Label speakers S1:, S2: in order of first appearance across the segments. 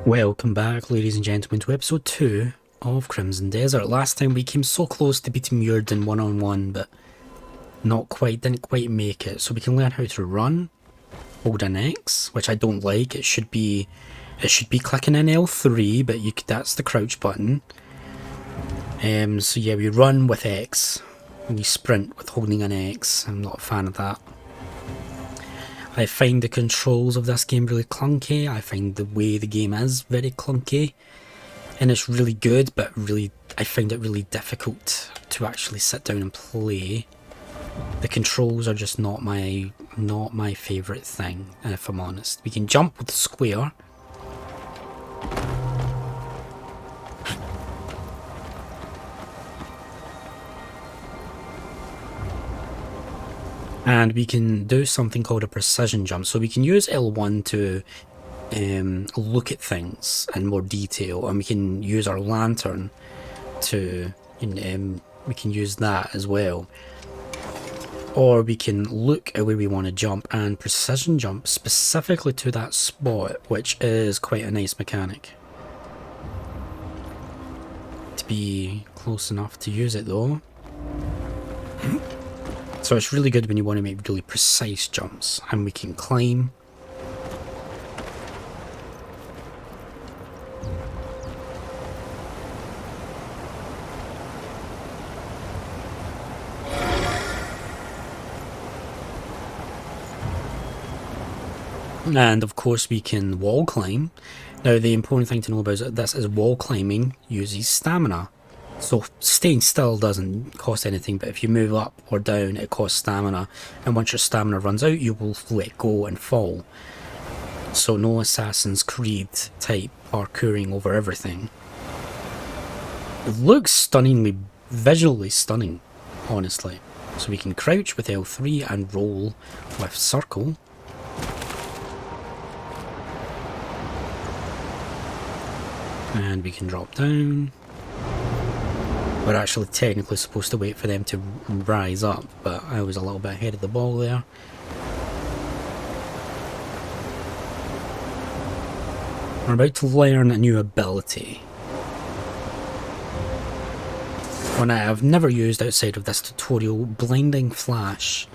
S1: Welcome back, ladies and gentlemen, to episode 2 of Crimson Desert. Last time we came so close to beating Muradin one-on-one, but didn't quite make it. So we can learn how to run, hold an X, which I don't like. It should be clicking in L3, but that's the crouch button. So yeah, we run with X, and we sprint with holding an X. I'm not a fan of that. I find the controls of this game really clunky. I find the way the game is very clunky. And it's really good, but I find it really difficult to actually sit down and play. The controls are just not my favourite thing, if I'm honest. We can jump with square. And we can do something called a precision jump. So we can use L1 to look at things in more detail, and we can use our lantern to, we can use that as well. Or we can look at where we want to jump and precision jump specifically to that spot, which is quite a nice mechanic. To be close enough to use it though. So it's really good when you want to make really precise jumps, and we can climb. And of course we can wall climb. Now the important thing to know about this is wall climbing uses stamina. So staying still doesn't cost anything, but if you move up or down it costs stamina, and once your stamina runs out you will let go and fall. So no Assassin's Creed type parkouring over everything. It looks visually stunning, honestly. So we can crouch with L3 and roll with circle. And we can drop down. We're actually technically supposed to wait for them to rise up, but I was a little bit ahead of the ball there. We're about to learn a new ability. One I have never used outside of this tutorial, Blinding Flash.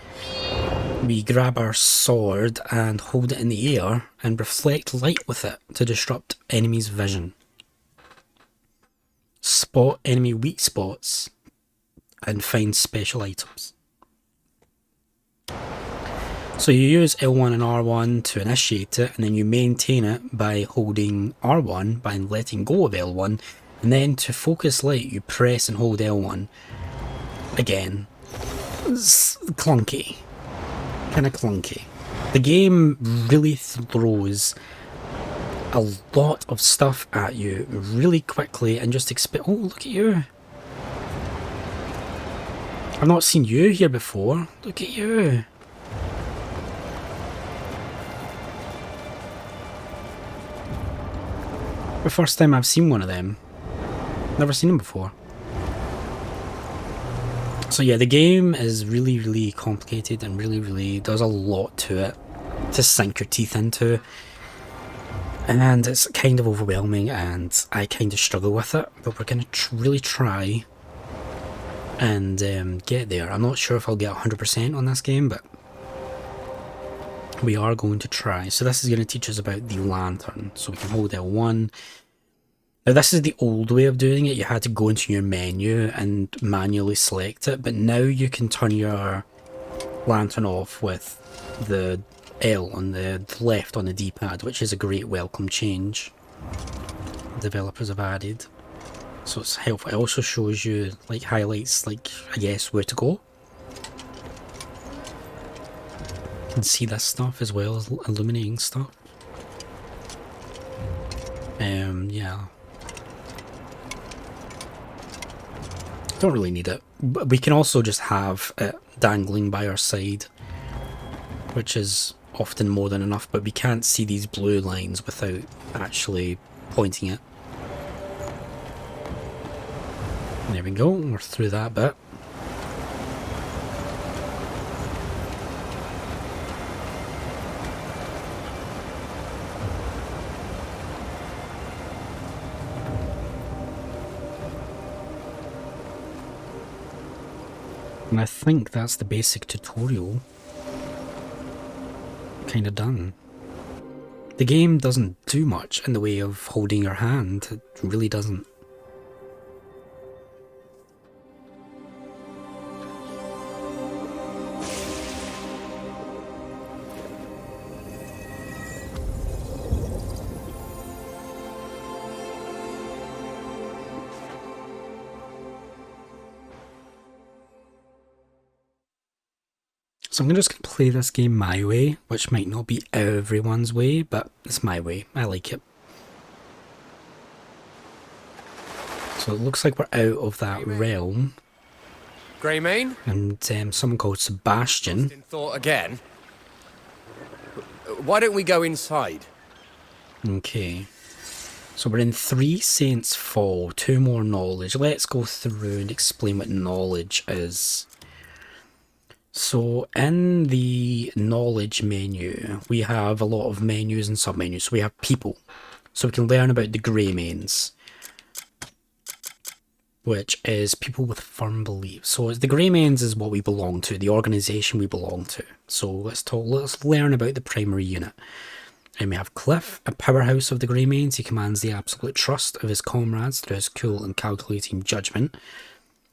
S1: We grab our sword and hold it in the air and reflect light with it to disrupt enemies' vision. Spot enemy weak spots and find special items. So you use L1 and R1 to initiate it, and then you maintain it by holding R1 by letting go of L1, and then to focus light you press and hold L1. Again, it's clunky, kind of clunky. The game really throws a lot of stuff at you really quickly and just expect. Oh, look at you. I've not seen you here before. Look at you. The first time I've seen one of them. Never seen them before. So yeah, the game is really complicated and really does a lot to it to sink your teeth into. And it's kind of overwhelming, and I kind of struggle with it, but we're going to really try and get there. I'm not sure if I'll get 100% on this game, but we are going to try. So this is going to teach us about the lantern. So we can hold L1. Now this is the old way of doing it. You had to go into your menu and manually select it, but now you can turn your lantern off with the L on the left on the D-pad, which is a great welcome change developers have added. So it's helpful. It also shows you, like, highlights, like, I guess, where to go. You can see this stuff as well as illuminating stuff. Yeah. Don't really need it. But we can also just have it dangling by our side, which is often more than enough, but we can't see these blue lines without actually pointing it. There we go, we're through that bit. And I think that's the basic tutorial kind of done. The game doesn't do much in the way of holding your hand, it really doesn't. So I'm going to just play this game my way, which might not be everyone's way, but it's my way. I like it. So it looks like we're out of that realm.
S2: Greymane?
S1: And someone called Sebastian.
S2: In thought again? Why don't we go inside?
S1: Okay. So we're in 3 Saints Fall, 2 more knowledge. Let's go through and explain what knowledge is. So in the knowledge menu, we have a lot of menus and submenus. So we have people. So we can learn about the Greymanes, which is people with firm beliefs. So the Greymanes is what we belong to, the organisation we belong to. So let's learn about the primary unit. And we have Cliff, a powerhouse of the Greymanes. He commands the absolute trust of his comrades through his cool and calculating judgment.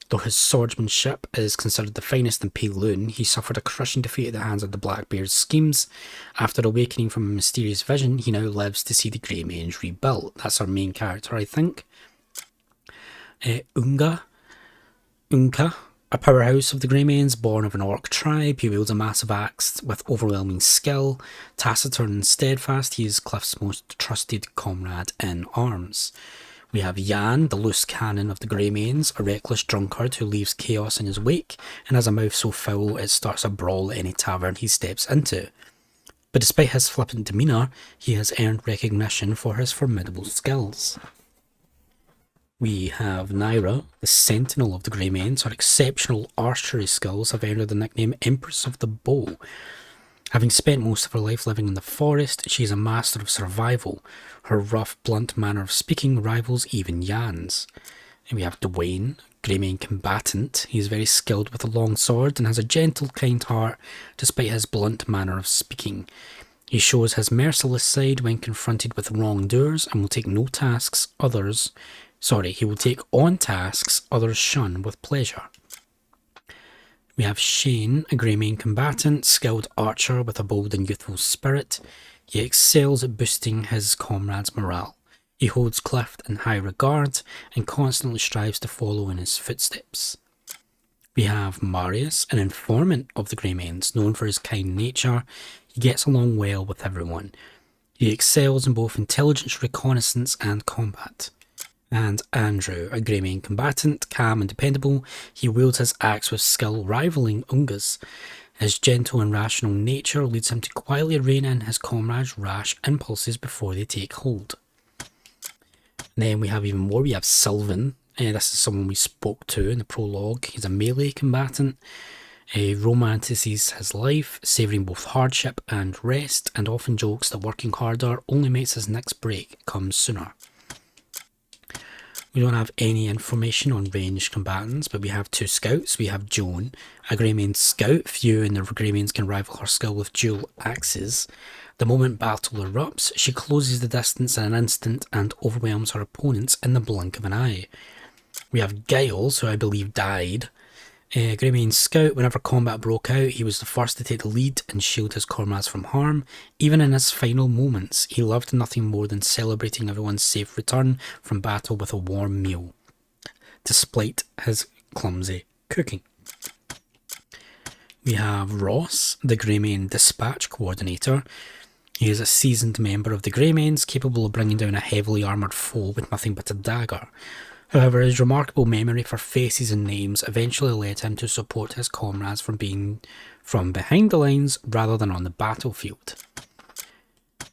S1: Though his swordsmanship is considered the finest in Payloon, he suffered a crushing defeat at the hands of the Blackbeard's schemes. After awakening from a mysterious vision, he now lives to see the Greymanes rebuilt. That's our main character, I think. Unka, a powerhouse of the Greymanes, born of an orc tribe. He wields a massive axe with overwhelming skill. Taciturn and steadfast, he is Cliff's most trusted comrade in arms. We have Jan, the loose cannon of the Greymanes, a reckless drunkard who leaves chaos in his wake and has a mouth so foul it starts a brawl at any tavern he steps into. But despite his flippant demeanour, he has earned recognition for his formidable skills. We have Naira, the sentinel of the Greymanes. Her exceptional archery skills have earned her the nickname Empress of the Bow. Having spent most of her life living in the forest, she is a master of survival. Her rough, blunt manner of speaking rivals even Jan's. And we have Dwayne, Greymane combatant. He is very skilled with a long sword and has a gentle, kind heart despite his blunt manner of speaking. He shows his merciless side when confronted with wrongdoers and will take no tasks he will take on tasks others shun with pleasure. We have Shane, a Greymane combatant, skilled archer with a bold and youthful spirit. He excels at boosting his comrades' morale. He holds Cliff in high regard and constantly strives to follow in his footsteps. We have Marius, an informant of the Greymanes, known for his kind nature. He gets along well with everyone. He excels in both intelligence, reconnaissance, and combat. And Andrew, a Greymane combatant, calm and dependable. He wields his axe with skill rivaling Unga's. His gentle and rational nature leads him to quietly rein in his comrades' rash impulses before they take hold. And then we have even more. We have Sylvan. This is someone we spoke to in the prologue. He's a melee combatant. He romantises his life, savouring both hardship and rest, and often jokes that working harder only makes his next break come sooner. We don't have any information on ranged combatants, but we have 2 scouts. We have Joan, a Greymane scout. Few in the Greymanes can rival her skill with dual axes. The moment battle erupts, she closes the distance in an instant and overwhelms her opponents in the blink of an eye. We have Giles, who I believe died. Greymane scout, whenever combat broke out, he was the first to take the lead and shield his comrades from harm. Even in his final moments, he loved nothing more than celebrating everyone's safe return from battle with a warm meal, despite his clumsy cooking. We have Ross, the Greymane dispatch coordinator. He is a seasoned member of the Greymanes, capable of bringing down a heavily armoured foe with nothing but a dagger. However, his remarkable memory for faces and names eventually led him to support his comrades from behind the lines rather than on the battlefield.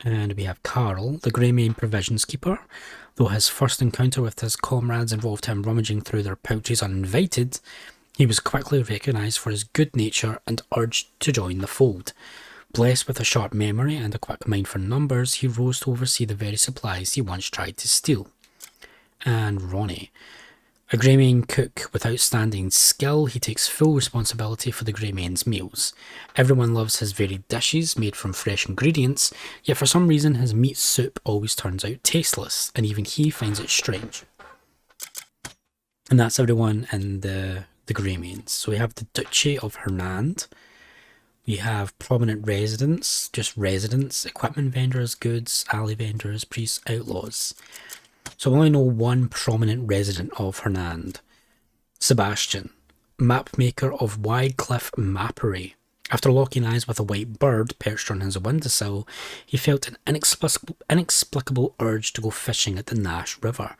S1: And we have Carl, the Greymane provisions keeper. Though his first encounter with his comrades involved him rummaging through their pouches uninvited, he was quickly recognised for his good nature and urged to join the fold. Blessed with a sharp memory and a quick mind for numbers, he rose to oversee the very supplies he once tried to steal. And Ronnie, A Greymane cook with outstanding skill, he takes full responsibility for the Greymane's meals. Everyone loves his varied dishes made from fresh ingredients, yet for some reason his meat soup always turns out tasteless, and even he finds it strange. And that's everyone in the Greymanes. So we have the Duchy of Hernand. We have prominent residents, just residents, equipment vendors, goods, alley vendors, priests, outlaws. So we only know one prominent resident of Hernand. Sebastian, mapmaker of Widecliff Mappery. After locking eyes with a white bird perched on his windowsill, he felt an inexplicable urge to go fishing at the Nash River.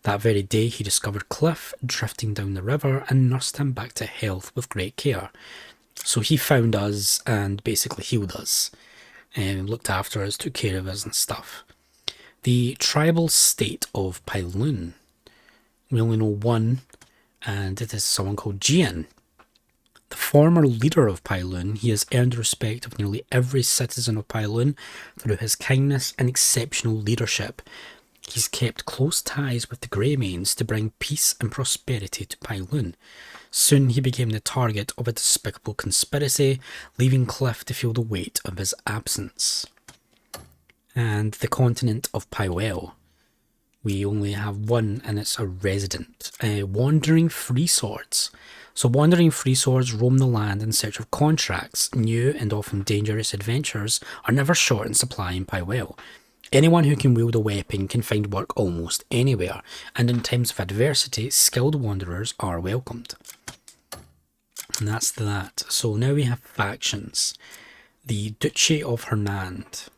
S1: That very day he discovered Cliff drifting down the river and nursed him back to health with great care. So he found us and basically healed us, and looked after us, took care of us and stuff. The tribal state of Pyloon. We only know one, and it is someone called Gian. The former leader of Pyloon, he has earned the respect of nearly every citizen of Pyloon through his kindness and exceptional leadership. He's kept close ties with the Greymanes to bring peace and prosperity to Pyloon. Soon he became the target of a despicable conspiracy, leaving Cliff to feel the weight of his absence. And the continent of Pywell. We only have one, and it's a resident. Wandering free swords. So wandering free swords roam the land in search of contracts. New and often dangerous adventures are never short in supply in Pywell. Anyone who can wield a weapon can find work almost anywhere, and in times of adversity, skilled wanderers are welcomed. And that's that. So now we have factions. The Duchy of Hernand.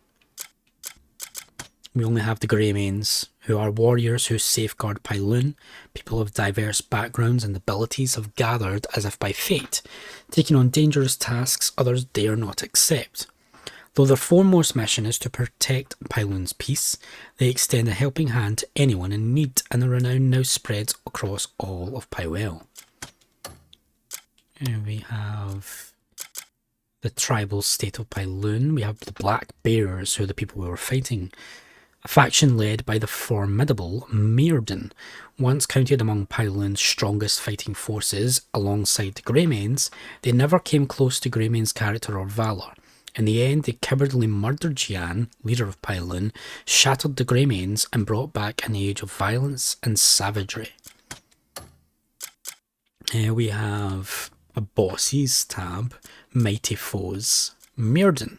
S1: We only have the Greymanes, who are warriors who safeguard Pyloon. People of diverse backgrounds and abilities have gathered as if by fate, taking on dangerous tasks others dare not accept. Though their foremost mission is to protect Pyloon's peace, they extend a helping hand to anyone in need, and the renown now spreads across all of Pywell. And we have the tribal state of Pyloon. We have the Black Bearers, who are the people we were fighting. A faction led by the formidable Mirden, once counted among Pyloon's strongest fighting forces alongside the Greymanes. They never came close to Greymane's character or valour. In the end, they cowardly murdered Gian, leader of Pyloon, shattered the Greymanes, and brought back an age of violence and savagery. We have a bosses tab, mighty foes. Mirden.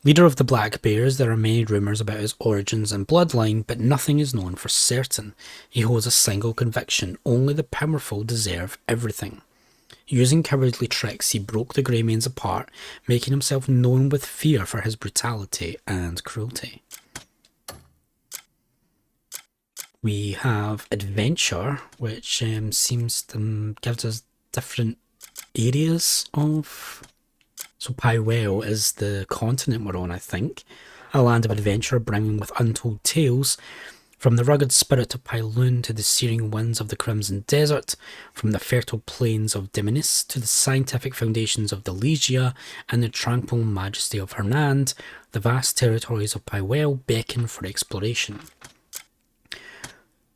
S1: Leader of the Black Bears, there are many rumours about his origins and bloodline, but nothing is known for certain. He holds a single conviction: only the powerful deserve everything. Using cowardly tricks, he broke the Greymanes apart, making himself known with fear for his brutality and cruelty. We have Adventure, which seems to give us different areas of... So Pywell is the continent we're on, I think. A land of adventure brimming with untold tales. From the rugged spirit of Pyloon to the searing winds of the Crimson Desert, from the fertile plains of Diminis to the scientific foundations of Delegia and the tranquil majesty of Hernand, the vast territories of Pywell beckon for exploration.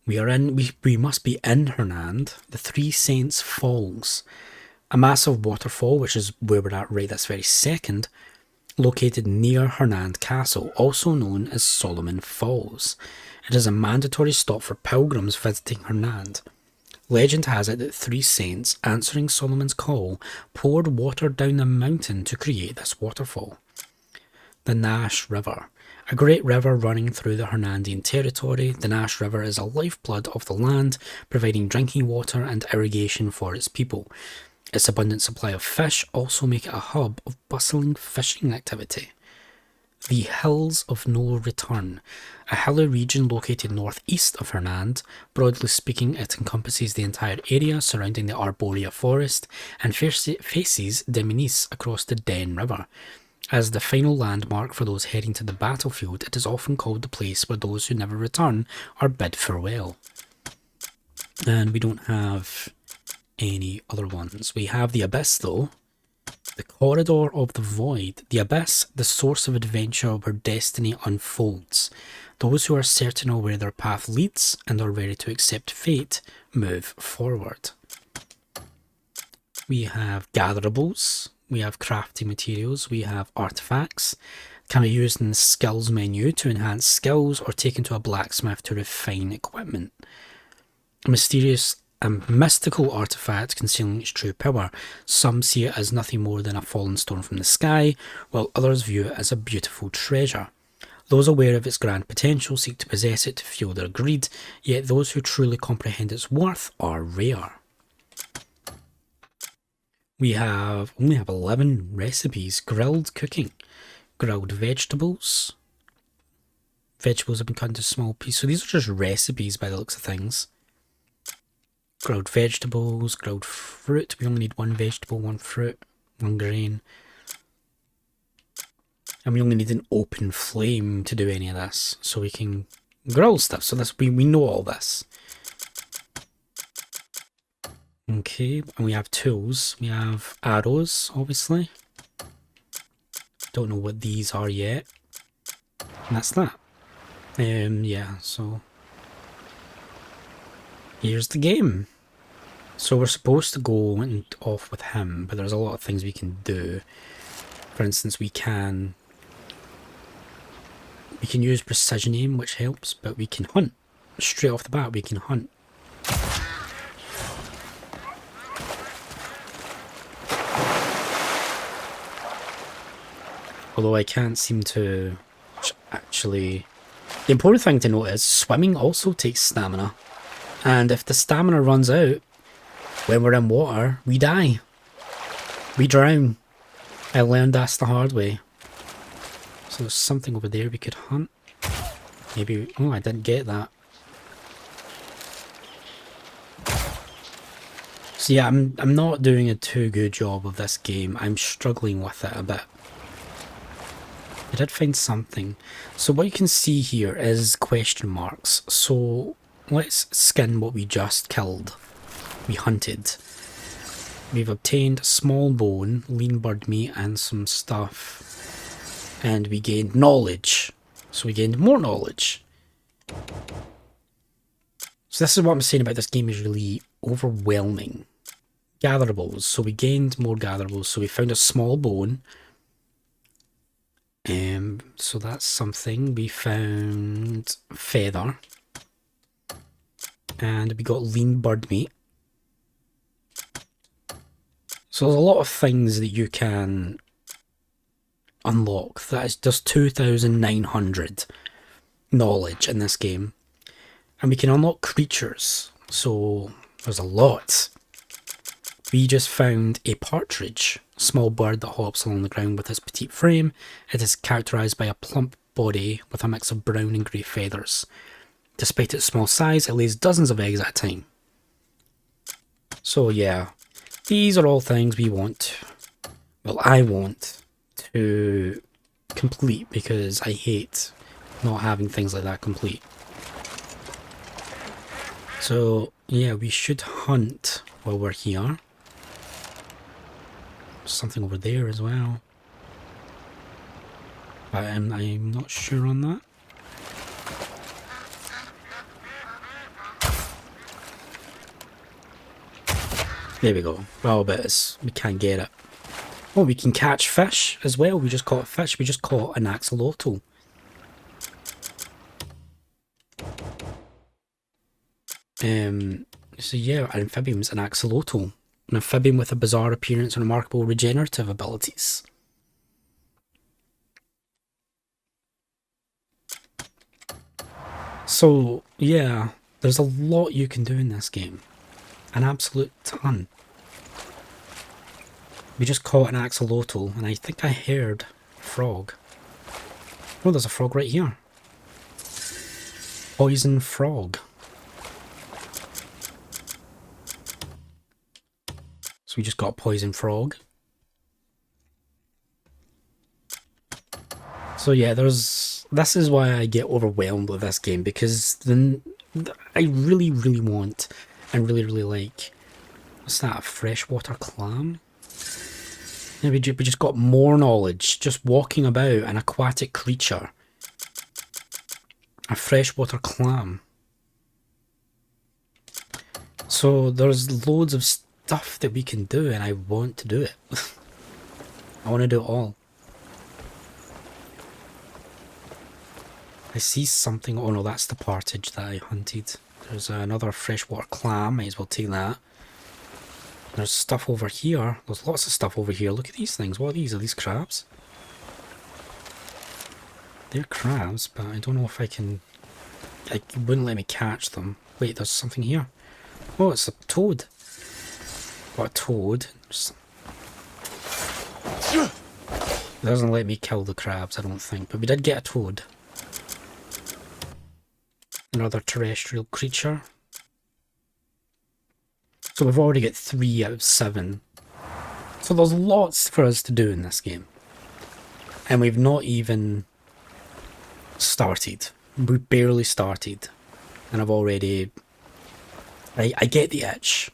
S1: We must be in Hernand, the Three Saints Falls, a massive waterfall, which is where we're at right this very second, located near Hernand Castle, also known as Solomon Falls. It is a mandatory stop for pilgrims visiting Hernand. Legend has it that three saints, answering Solomon's call, poured water down the mountain to create this waterfall. The Nash River. A great river running through the Hernandian territory, the Nash River is a lifeblood of the land, providing drinking water and irrigation for its people. Its abundant supply of fish also make it a hub of bustling fishing activity. The Hills of No Return, a hilly region located northeast of Hernand. Broadly speaking, it encompasses the entire area surrounding the Arborea forest and faces Diminis across the Den River. As the final landmark for those heading to the battlefield, it is often called the place where those who never return are bid farewell. And we don't have any other ones. We have the Abyss though, The corridor of the void, the abyss, the source of adventure where destiny unfolds. Those who are certain of where their path leads and are ready to accept fate move forward. We have gatherables, we have crafting materials, we have artifacts. Can be used in the skills menu to enhance skills or taken to a blacksmith to refine equipment. A mysterious and mystical artifact concealing its true power. Some see it as nothing more than a fallen stone from the sky, while others view it as a beautiful treasure. Those aware of its grand potential seek to possess it to fuel their greed, yet those who truly comprehend its worth are rare. We only have 11 recipes. Grilled cooking. Grilled vegetables. Vegetables have been cut into small pieces. So these are just recipes by the looks of things. Grilled vegetables, grilled fruit. We only need one vegetable, one fruit, one grain. And we only need an open flame to do any of this. So we can grill stuff. So we know all this. Okay, and we have tools. We have arrows, obviously. Don't know what these are yet. And that's that. Yeah, so here's the game. So we're supposed to go off with him, but there's a lot of things we can do. For instance, we can use precision aim, which helps, but we can hunt. Straight off the bat, we can hunt. Although I can't seem to actually... The important thing to note is swimming also takes stamina. And if the stamina runs out when we're in water, we die. We drown. I learned that's the hard way. So there's something over there we could hunt. Maybe... Oh, I didn't get that. So yeah, I'm not doing a too good job of this game. I'm struggling with it a bit. I did find something. So what you can see here is question marks. So let's skin what we just killed. We hunted. We've obtained a small bone, lean bird meat, and some stuff. And we gained knowledge. So we gained more knowledge. So this is what I'm saying about this game is really overwhelming. Gatherables. So we gained more gatherables. So we found a small bone. So that's something. We found feather. And we got lean bird meat. So there's a lot of things that you can unlock. That is just 2,900 knowledge in this game. And we can unlock creatures. So there's a lot. We just found a partridge, a small bird that hops along the ground with its petite frame. It is characterised by a plump body with a mix of brown and grey feathers. Despite its small size, it lays dozens of eggs at a time. So yeah, these are all things we want, well, I want to complete because I hate not having things like that complete. So yeah, we should hunt while we're here. Something over there as well. But I'm not sure on that. There we go. Well, but we can't get it. Oh, we can catch fish as well. We just caught fish. We just caught an axolotl. So yeah, an amphibian's an axolotl. An amphibian with a bizarre appearance and remarkable regenerative abilities. So, yeah, there's a lot you can do in this game. An absolute ton. We just caught an axolotl, and I think I heard a frog. Oh, there's a frog right here. Poison frog. We just got poison frog. So yeah, this is why I get overwhelmed with this game, because then I really want and really like, what's that, a freshwater clam? And we just got more knowledge, just walking about an aquatic creature. A freshwater clam. So there's loads of stuff that we can do, and I want to do it. I want to do it all. I see something. Oh no, that's the partridge that I hunted. There's another freshwater clam. Might as well take that. There's stuff over here. There's lots of stuff over here. Look at these things. What are these? Are these crabs? They're crabs, but I don't know if I can... It wouldn't let me catch them. Wait, there's something here. Oh, it's a toad. Got a toad. It doesn't let me kill the crabs, I don't think. But we did get a toad. Another terrestrial creature. So we've already got 3 out of 7. So there's lots for us to do in this game. And we've not even started. We barely started. And I've already... I get the itch.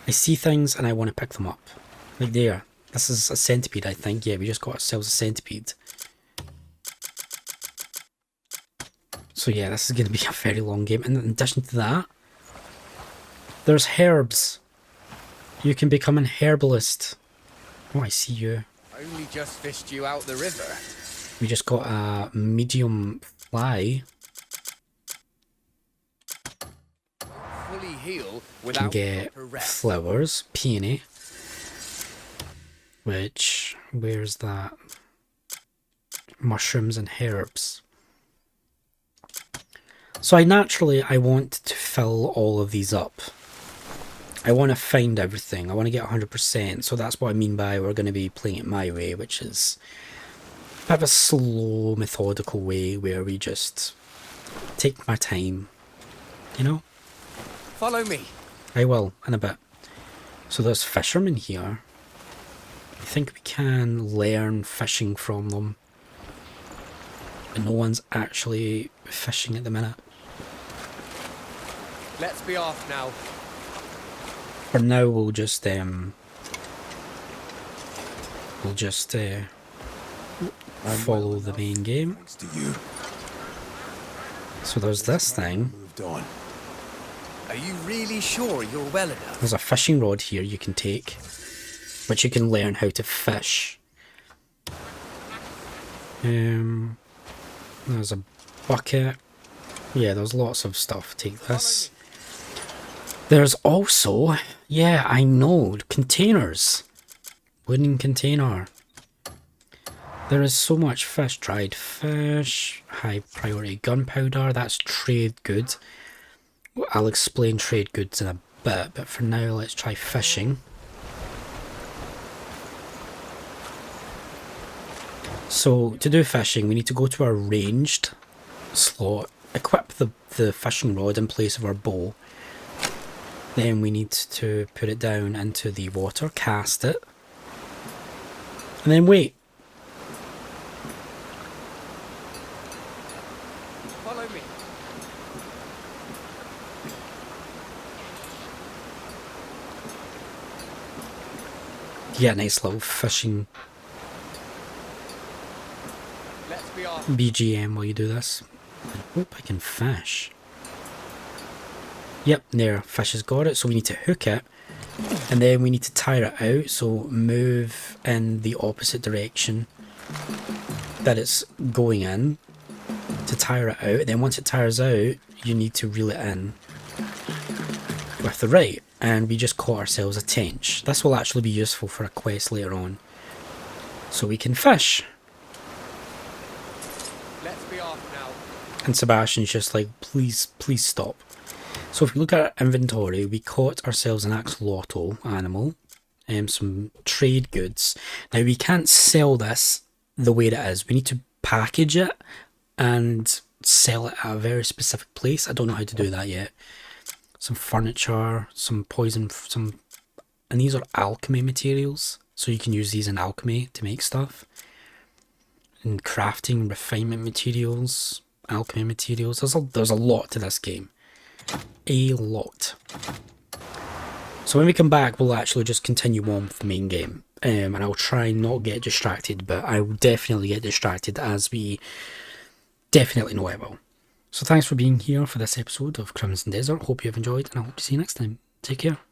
S1: I see things and I want to pick them up. Like there. This is a centipede, I think. Yeah, we just got ourselves a centipede. So yeah, this is going to be a very long game. And in addition to that, there's herbs. You can become an herbalist. Oh, I see you.
S2: Only just fished you out the river.
S1: We just got a medium fly.
S2: Fully heal
S1: We can
S2: without
S1: get
S2: proper rest.
S1: flowers, peony. Which, where's that? Mushrooms and herbs. So I want to fill all of these up. I want to find everything. I want to get 100%. So that's what I mean by we're going to be playing it my way, which is a bit of a slow, methodical way where we just take my time. You know?
S2: Follow me.
S1: I will, in a bit. So there's fishermen here. I think we can learn fishing from them. But no one's actually fishing at the minute.
S2: Let's be off now.
S1: For now, we'll just follow the main game.
S3: Thanks to you.
S1: So there's this thing.
S3: Moved on.
S2: Are you really sure you're well enough?
S1: There's a fishing rod here you can take, which you can learn how to fish. There's a bucket. Yeah, there's lots of stuff. Take this. There's also, yeah, I know, containers. Wooden container. There is so much fish. Dried fish, high priority gunpowder, that's trade goods. I'll explain trade goods in a bit, but for now let's try fishing. So to do fishing we need to go to our ranged slot, equip the fishing rod in place of our bow. Then we need to put it down into the water, cast it, and then wait.
S2: Follow me.
S1: Yeah, nice little fishing
S2: Let's be off.
S1: BGM while you do this. I hope I can fish. Yep, there, fish has got it, so we need to hook it. And then we need to tire it out, so move in the opposite direction that it's going in to tire it out. Then once it tires out, you need to reel it in with the right. And we just caught ourselves a tench. This will actually be useful for a quest later on. So we can fish.
S2: Let's be off now.
S1: And Sebastian's just like, please, please stop. So if we look at our inventory, we caught ourselves an axolotl animal, some trade goods. Now we can't sell this the way it is. We need to package it and sell it at a very specific place. I don't know how to do that yet. Some furniture, some poison, and these are alchemy materials. So you can use these in alchemy to make stuff. And crafting, refinement materials, alchemy materials. There's a lot to this game. A lot. So when we come back, we'll actually just continue on with the main game. and I'll try not get distracted, but I will definitely get distracted, as we definitely know I will. So thanks for being here for this episode of Crimson Desert. Hope you've enjoyed, and I hope to see you next time. Take care.